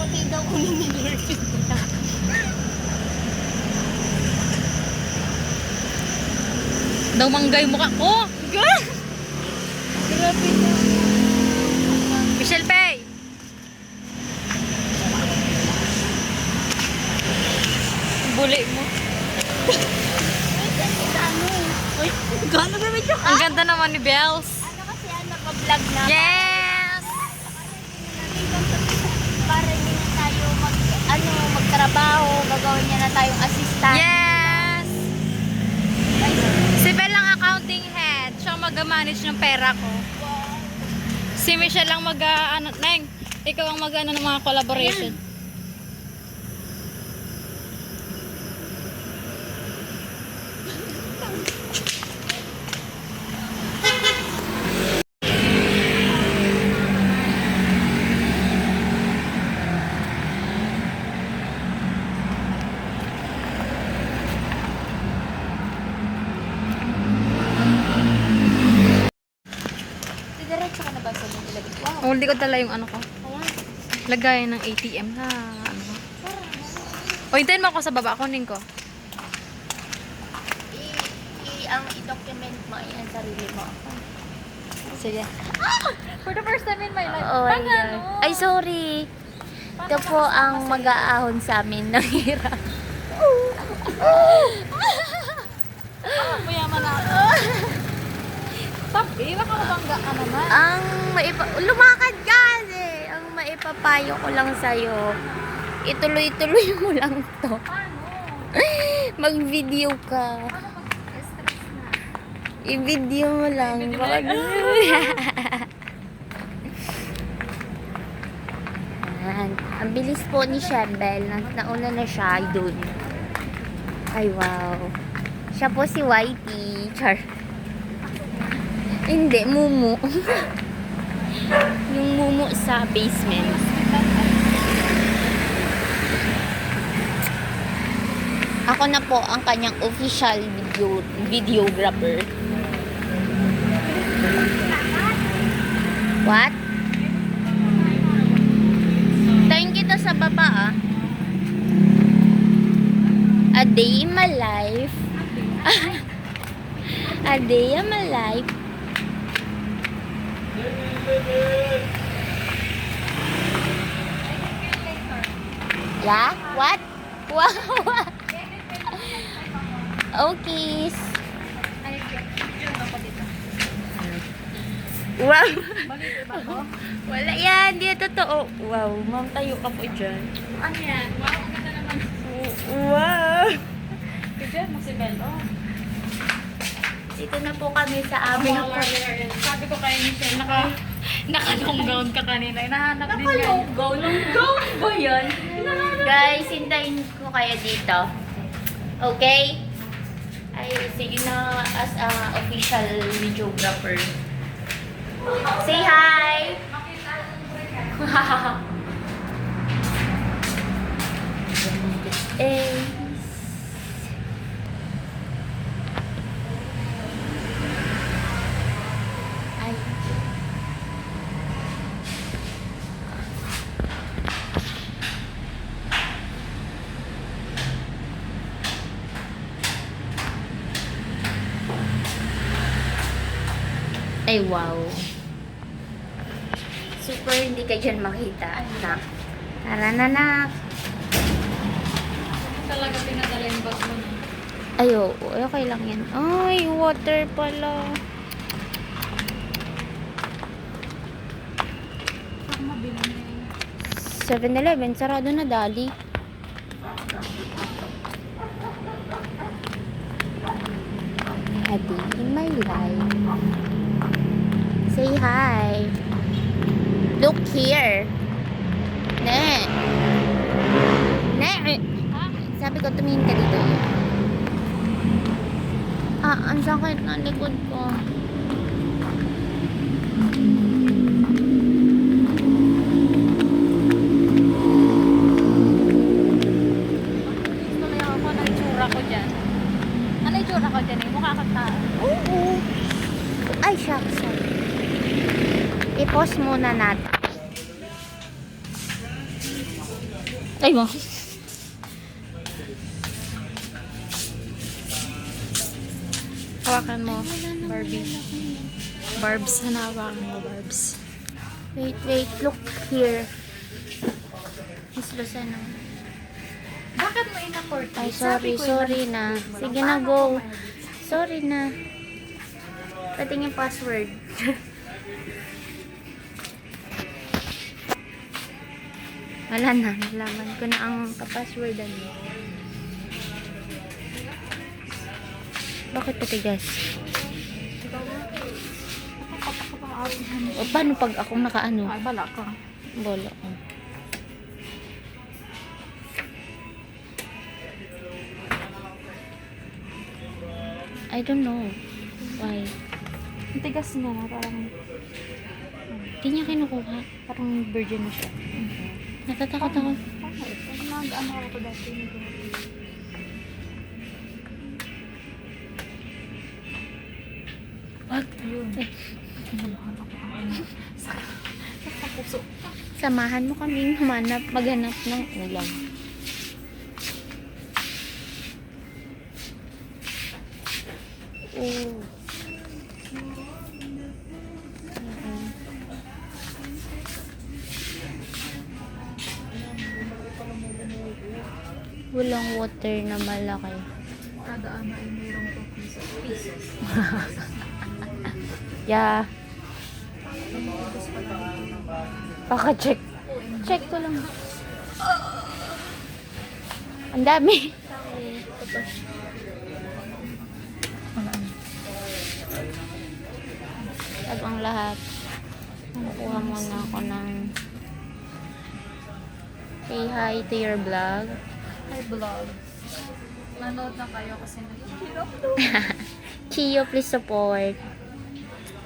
Pati daw ko nililurpin nila. Daw manggay mukha ko. Grabe na. Michelle Pay. Buli mo. Uy, gano'n ba medyo ka? Ang ganda naman ni Bells. Ano kasi naka-vlog na. Yes! Para hindi na tayo magtrabaho, gagawin niya na tayong assistant. Yes! Si Bell ang accounting head. Siya mag-manage ng pera ko. Si Michelle lang Neng, ikaw ang ng mga collaboration. Diretso ka na ba sa mga ilagay? Wow. Oh, hindi ko tala yung ano ko. Ayan. Lagayan ng ATM na ano. O, hintayin mo ako sa baba. Kunin ko. Ang i-document mo ay ang sarili mo. Sige. For the first time in my life. Oh, ayan. Ay, sorry. Ito po ang mag-aahon sa amin ng hirap. Mayaman na ako. Papi, baka mabangga ka naman. Lumakad ka eh. Ang maipapayo ko lang sa'yo, ituloy-tuloy mo lang to. Mag-video ka. I-video mo lang. Baka Ayan. Ang bilis po ni Shambel. Nauna na siya doon. Ay, wow. Siya po si Whitey. Char. Hindi, Mumu. Yung Mumu sa basement. Ako na po ang kanyang official videographer. What? Tayin kita sa baba ah. A day in my life. A day in my life. Yeah? What? Wow. Okay. Wow. Wala yan. Hindi na totoo. Wow. Ma'am, tayo ka po dyan. Ano yan? Wow, ang ganda naman. Wow. Kaya mo si Bello. Dito na po kami sa aming Sabi ko kay Michelle, naka-long gown ka kanina. Hinahanap din yan. Long gown ba yan? Guys, hintayin ko kayo dito. Okay? Ay, sige na as a official videographer. Say hi! Eh, ay. Ay, wow. Super hindi ka dyan makita. Nak. Tara na, nak. Talaga pinadala yung bag mo. Ay, oo. Okay lang yan. Ay, water pala. Saan mabili na yun? 7-Eleven. Sarado na, Dali. A day in my life. Say hi. Look here. Ne. Ne. Sabi ko, tumingin ka dito. Ang sakit ng likod ko. Tuloy ako ng itsura ko dyan. Ano itsura ko dyan eh? Mukha kang tao. Oo. Ay, shucks. I-pause muna natin. Ay mo. Hawakan mo, Barbie. Barbs, hanawakan mo, Barbs. Wait, look here. Miss Lucena. Bakit mo ina-port? Ay, sorry na. Sige na, go. Sorry na. Pating yung password. Wala na, nalaman ko na ang kapasswordan mo. Bakit patigas? O, paano pag ako nakaano? Ay, bala ka. Bola. I don't know. Why? Ang tigas niya na, parang Di niya kinukuha. parang virgin na siya. Natatakot ako. Nag-ano ako dati. Wag. Yun. Eh, Kinabahan ako. Sa puso. samahan mo kaming maghanap ng ulam. Oh. Walang water na malaki. Kada ano ay mayroong 2 pesos. Yeah. Paka-check. Check ko lang. Ang dami. Tag ang lahat. Nakuha muna ako ng say hi to your vlog. Hi, vlog. Manood na kayo kasi naghihirap. Chio, please support.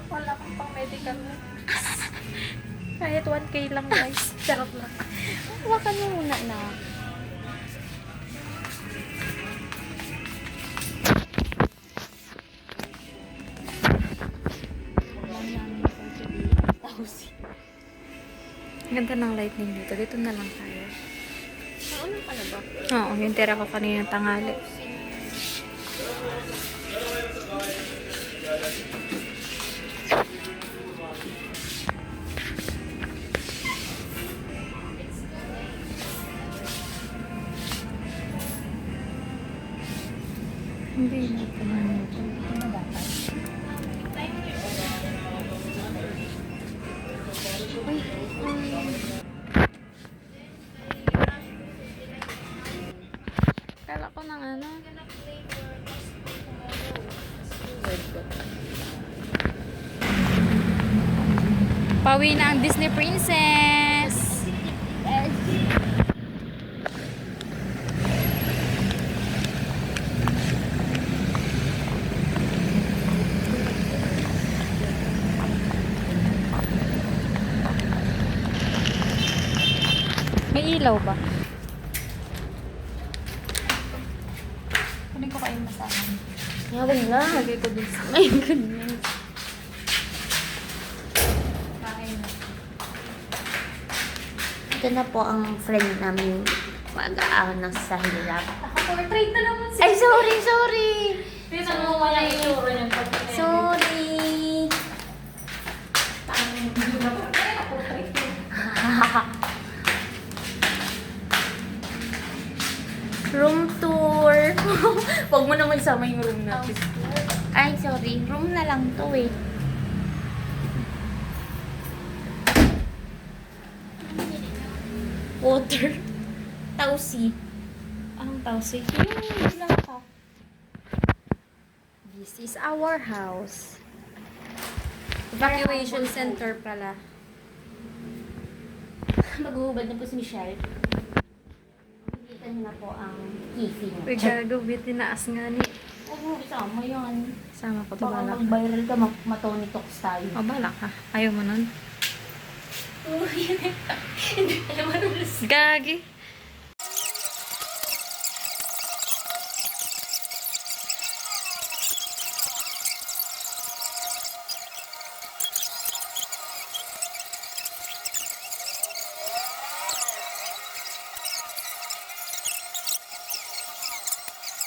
Wala akong pang medical na. Kahit 1K lang, guys. Charot lang. Hawakan mo muna na. Ganda ng lightning dito. Dito na lang tayo. Nauna ka na ba? Oo, yung tira ko kanina tanghali. Hindi na ito na ito. Ano dapat? Uy, Kala ko ng ano. Pawi na ang Disney Princess. May ilaw ba? Kunin ko kayo masahan. Yawin lang. Lagay ko dun sa My goodness. kain. Ito na po ang friend namin mag-aanos sa hirap. Naka-portrait na naman Ay, sorry. Tingnan mo wala yung itsura niyan. Sorry. Room tour. Huwag mo naman isama yung room natin. Ay, sorry. Room na lang to eh. Water. Tausi. Anong tawsi? Hindi lang ka. This is our house. Evacuation center pala. Maghuhubad na po si Michelle. Nakikita niyo na po ang kifi niya. Uy, gago, tinaas nga ni. Oo, isama yan. Sama ko to, Baka bala ka. mag-viral ka, matoni talks tayo. O, bala ka. Ayaw mo nun. Hindi, alam mo, Gagi.